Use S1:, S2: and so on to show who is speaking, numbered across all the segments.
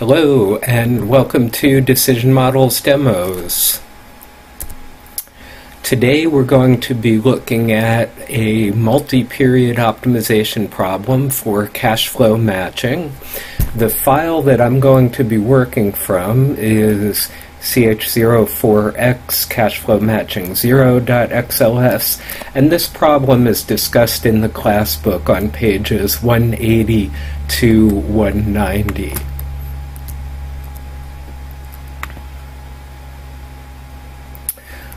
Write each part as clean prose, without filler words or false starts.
S1: Hello and welcome to Decision Models Demos. Today we're going to be looking at a multi-period optimization problem for cash flow matching. The file that I'm going to be working from is ch04x cash flow matching 0.xls, and this problem is discussed in the class book on pages 180 to 190.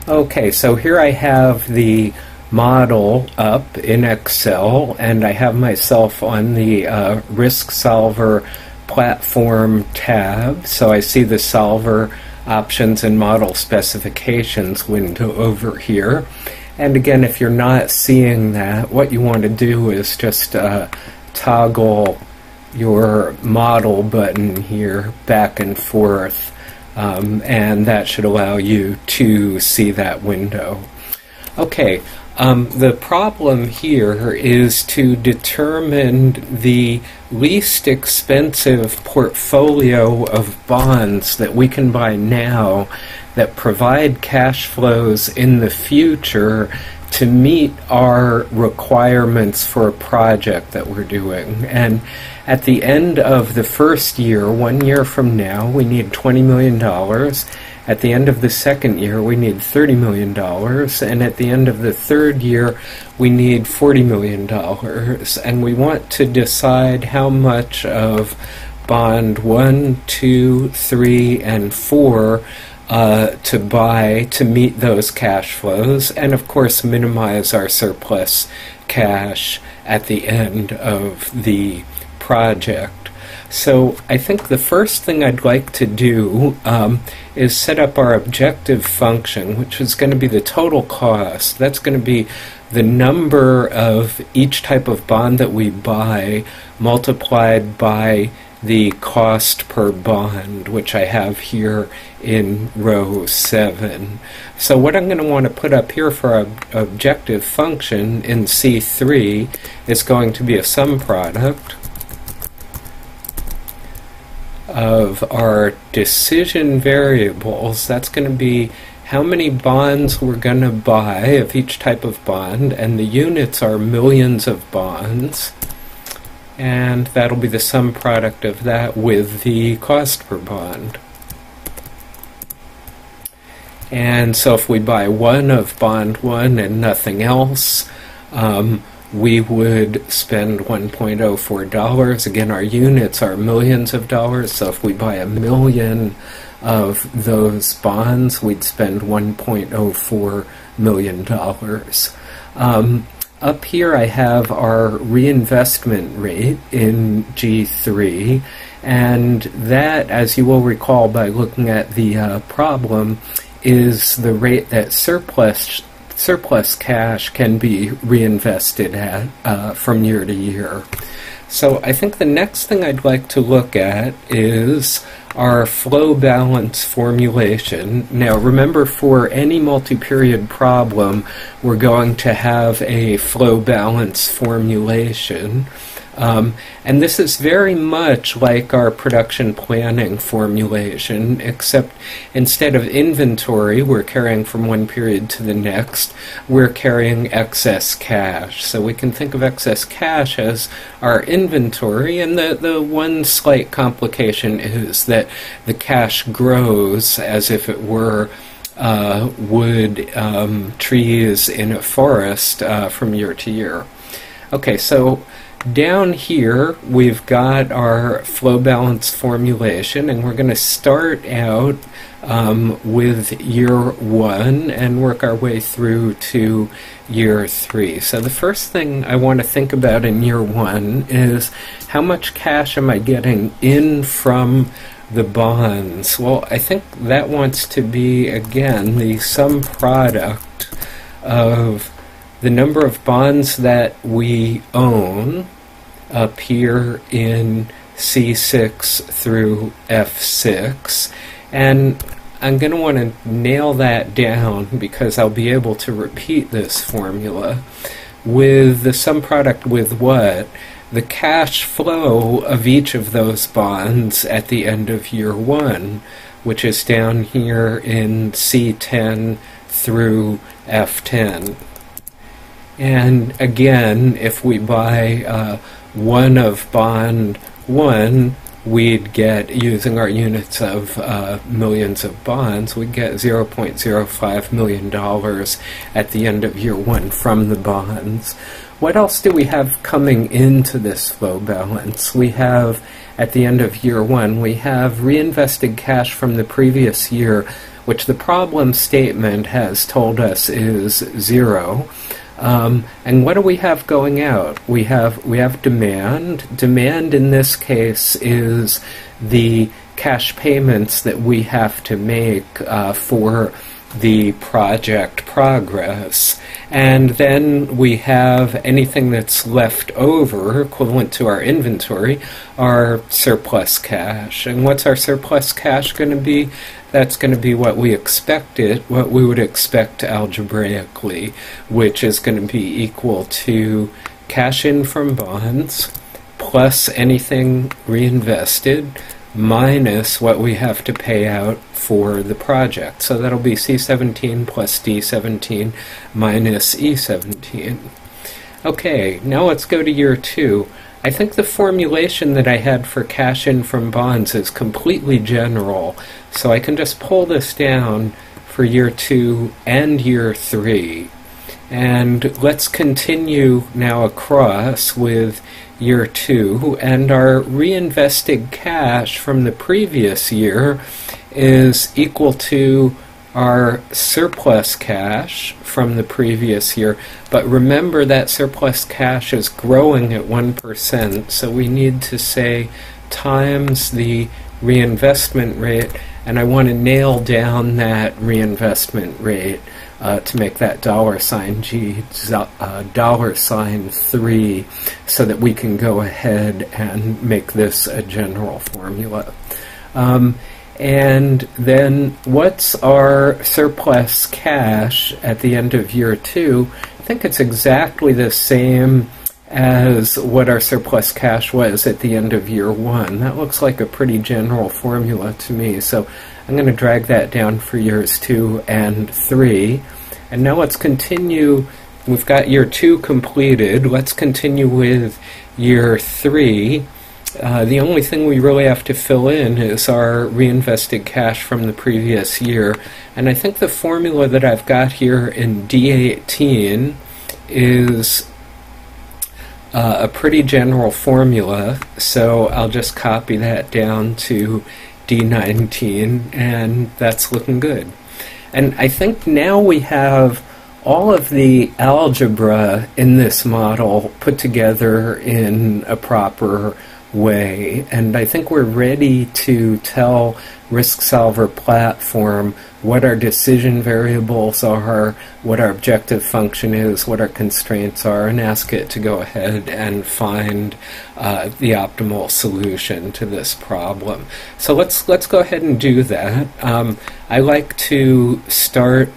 S1: Okay, so here I have the model up in Excel, and I have myself on the Risk Solver platform tab. So I see the Solver options and model specifications window over here. And again, if you're not seeing that, what you want to do is just toggle your model button here back and forth. And that should allow you to see that window. Okay, the problem here is to determine the least expensive portfolio of bonds that we can buy now that provide cash flows in the future to meet our requirements for a project that we're doing. And at the end of the first year, 1 year from now, we need $20 million. At the end of the second year, we need $30 million. And at the end of the third year, we need $40 million. And we want to decide how much of bond 1, 2, 3, and 4 to buy to meet those cash flows, and of course minimize our surplus cash at the end of the project. So I think the first thing I'd like to do is set up our objective function, which is going to be the total cost. That's going to be the number of each type of bond that we buy multiplied by the cost per bond, which I have here in row 7. So what I'm going to want to put up here for our objective function in C3 is going to be a sum product of our decision variables. That's going to be how many bonds we're going to buy of each type of bond, and the units are millions of bonds. And that'll be the sum product of that with the cost per bond. And so if we buy one of bond 1 and nothing else, we would spend $1.04. Again, our units are millions of dollars, so if we buy 1 million of those bonds, we'd spend $1.04 million. Up here I have our reinvestment rate in G3, and that, as you will recall by looking at the problem, is the rate that surplus cash can be reinvested at from year to year. So I think the next thing I'd like to look at is our flow balance formulation. Now remember, for any multi-period problem, we're going to have a flow balance formulation. And this is very much like our production planning formulation, except instead of inventory we're carrying from one period to the next, we're carrying excess cash. So we can think of excess cash as our inventory, and the one slight complication is that the cash grows as if it were wood trees in a forest from year to year. Okay, so down here we've got our flow balance formulation, and we're going to start out with year 1 and work our way through to year 3. So the first thing I want to think about in year 1 is how much cash am I getting in from the bonds? Well, I think that wants to be, again, the sum product of the number of bonds that we own up here in C6 through F6, and I'm going to want to nail that down because I'll be able to repeat this formula with the sum product with what? the cash flow of each of those bonds at the end of year 1, which is down here in C10 through F10. And again, if we buy 1 of bond 1, we'd get, using our units of millions of bonds, we'd get $0.05 million at the end of year 1 from the bonds. What else do we have coming into this flow balance? We have, at the end of year 1, we have reinvested cash from the previous year, which the problem statement has told us is 0. And what do we have going out? We have demand. Demand in this case is the cash payments that we have to make for the project progress. And then we have anything that's left over, equivalent to our inventory, our surplus cash. And what's our surplus cash going to be? That's going to be what we would expect algebraically, which is going to be equal to cash in from bonds plus anything reinvested minus what we have to pay out for the project. So that'll be C17 plus D17 minus E17. Okay, now let's go to year 2. I think the formulation that I had for cash in from bonds is completely general, so I can just pull this down for year 2 and year 3. And let's continue now across with year 2, and our reinvested cash from the previous year is equal to our surplus cash from the previous year. But remember that surplus cash is growing at 1%, so we need to say times the reinvestment rate, and I want to nail down that reinvestment rate to make that $3, so that we can go ahead and make this a general formula. And then what's our surplus cash at the end of year 2? I think it's exactly the same as what our surplus cash was at the end of year 1. That looks like a pretty general formula to me, so I'm going to drag that down for years 2 and 3. And now let's continue. We've got year 2 completed. Let's continue with year 3. The only thing we really have to fill in is our reinvested cash from the previous year. And I think the formula that I've got here in D18 is a pretty general formula, so I'll just copy that down to D19, and that's looking good. And I think now we have all of the algebra in this model put together in a proper way, and I think we're ready to tell RiskSolver platform what our decision variables are, what our objective function is, what our constraints are, and ask it to go ahead and find the optimal solution to this problem. So let's go ahead and do that. I like to start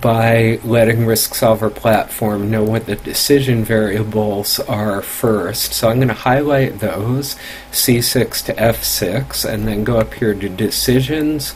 S1: by letting RiskSolver platform know what the decision variables are first. So I'm going to highlight those, C6 to F6, and then go up here to decisions,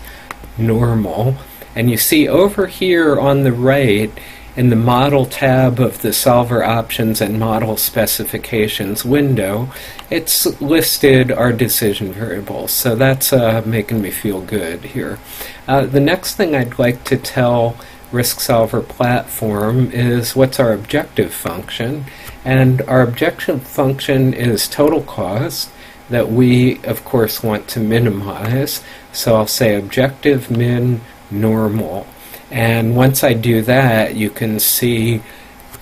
S1: normal. And you see over here on the right, in the model tab of the solver options and model specifications window, it's listed our decision variables. So that's making me feel good here. The next thing I'd like to tell RiskSolver platform is what's our objective function, and our objective function is total cost that we of course want to minimize. So I'll say objective min normal, and once I do that, you can see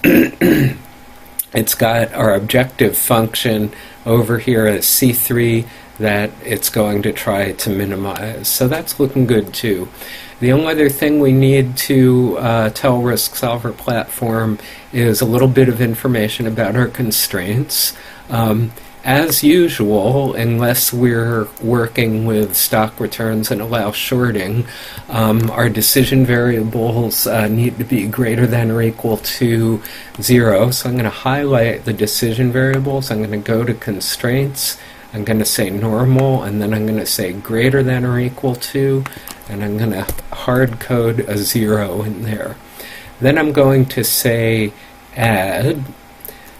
S1: it's got our objective function over here as C3 that it's going to try to minimize. So that's looking good too. The only other thing we need to tell RiskSolver platform is a little bit of information about our constraints. as usual, unless we're working with stock returns and allow shorting, our decision variables need to be greater than or equal to 0. So I'm going to highlight the decision variables. I'm going to go to constraints. I'm going to say normal, and then I'm going to say greater than or equal to, and I'm going to hard code a 0 in there. Then I'm going to say add.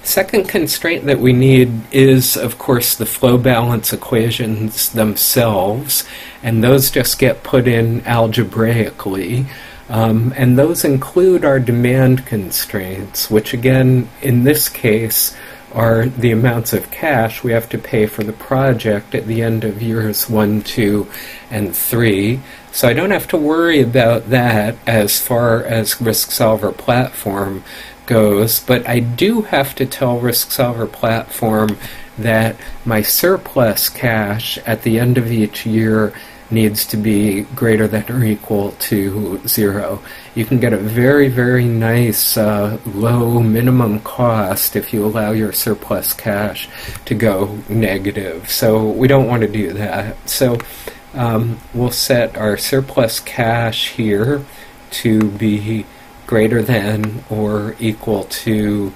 S1: Second constraint that we need is, of course, the flow balance equations themselves, and those just get put in algebraically. And those include our demand constraints, which again, in this case, are the amounts of cash we have to pay for the project at the end of years 1, 2, and 3. So I don't have to worry about that as far as RiskSolver Platform goes, but I do have to tell RiskSolver Platform that my surplus cash at the end of each year needs to be greater than or equal to 0. You can get a very, very nice low minimum cost if you allow your surplus cash to go negative. So we don't want to do that. So we'll set our surplus cash here to be greater than or equal to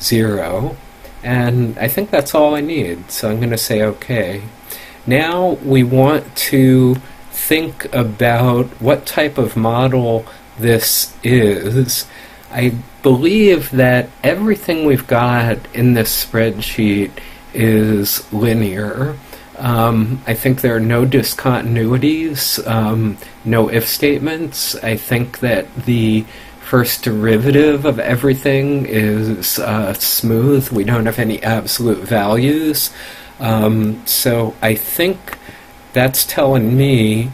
S1: 0. And I think that's all I need. So I'm going to say OK. Now we want to think about what type of model this is. I believe that everything we've got in this spreadsheet is linear. I think there are no discontinuities, no if statements. I think that the first derivative of everything is smooth. We don't have any absolute values. So I think that's telling me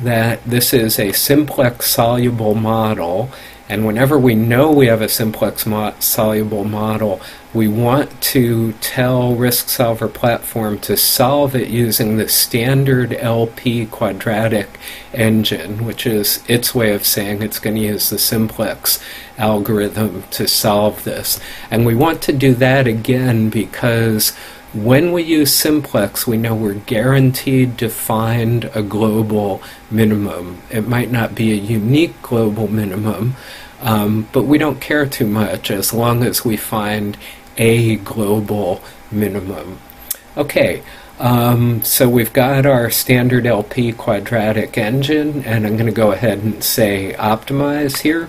S1: that this is a simplex-soluble model, and whenever we know we have a simplex-soluble model, we want to tell RiskSolver Platform to solve it using the standard LP quadratic engine, which is its way of saying it's going to use the simplex algorithm to solve this. And we want to do that again because when we use simplex, we know we're guaranteed to find a global minimum. It might not be a unique global minimum, but we don't care too much as long as we find a global minimum. Okay, so we've got our standard LP quadratic engine, and I'm going to go ahead and say optimize here.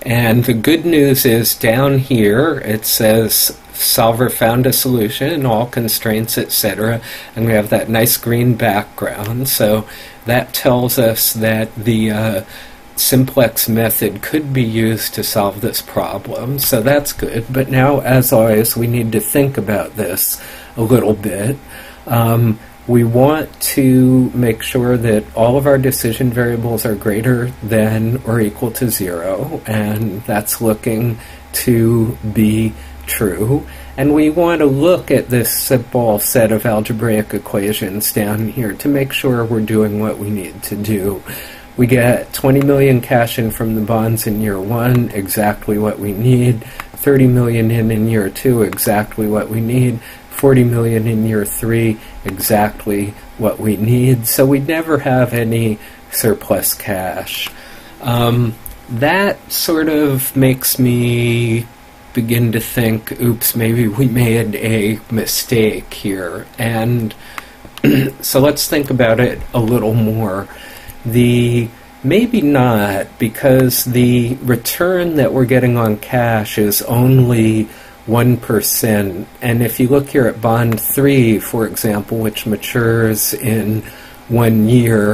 S1: And the good news is down here it says solver found a solution, all constraints, etc. And we have that nice green background. So that tells us that the simplex method could be used to solve this problem. So that's good. But now, as always, we need to think about this a little bit. We want to make sure that all of our decision variables are greater than or equal to 0, and that's looking to be true. And we want to look at this simple set of algebraic equations down here to make sure we're doing what we need to do. We get 20 million cash in from the bonds in year 1, exactly what we need. 30 million in year 2, exactly what we need. 40 million in year 3, exactly what we need. So we never have any surplus cash. That sort of makes me begin to think, oops, maybe we made a mistake here. And so let's think about it a little more. Maybe not, because the return that we're getting on cash is only 1%. And if you look here at bond 3, for example, which matures in 1 year,